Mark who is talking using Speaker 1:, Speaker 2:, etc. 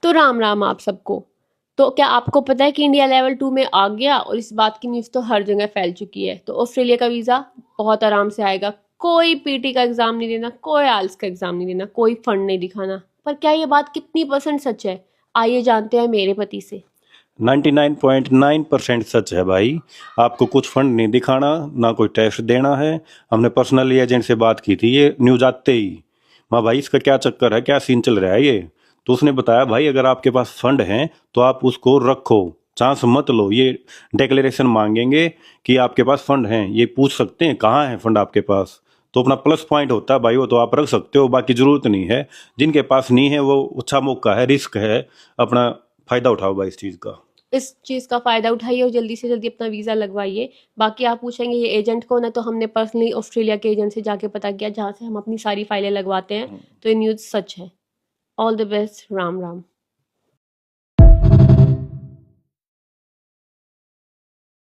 Speaker 1: तो राम राम आप सबको। तो क्या आपको पता है कि इंडिया लेवल 2 में आ गया, और इस बात की न्यूज़ तो हर जगह फैल चुकी है। तो ऑस्ट्रेलिया का वीज़ा बहुत आराम से आएगा। कोई पीटी का एग्ज़ाम नहीं देना, कोई आइल्स का एग्ज़ाम नहीं देना, कोई फंड नहीं दिखाना। पर क्या ये बात कितनी % सच है? आइए जानते हैं मेरे पति से।
Speaker 2: 99.9% सच है भाई। आपको कुछ फंड नहीं दिखाना, ना कोई टैक्स देना है। हमने पर्सनली एजेंट से बात की थी ये न्यूज़ आते ही। माँ भाई इसका क्या चक्कर है, क्या सीन चल रहा है ये? तो उसने बताया भाई अगर आपके पास फंड हैं तो आप उसको रखो, चांस मत लो। ये डिक्लेरेशन मांगेंगे कि आपके पास फंड हैं, ये पूछ सकते हैं कहाँ है फंड आपके पास। तो अपना प्लस पॉइंट होता है भाई, वो तो आप रख सकते हो, बाकी जरूरत नहीं है। जिनके पास नहीं है वो अच्छा मौका है, रिस्क है, अपना फायदा उठाओ भाई इस चीज़ का।
Speaker 1: इस चीज़ का फ़ायदा उठाइए और जल्दी से जल्दी अपना वीज़ा लगवाइए। बाकी आप पूछेंगे ये एजेंट कौन है, तो हमने पर्सनली ऑस्ट्रेलिया के एजेंट से जाके पता किया, जहाँ से हम अपनी सारी फाइलें लगवाते हैं। तो ये न्यूज़ सच है। All the best. Ram Ram.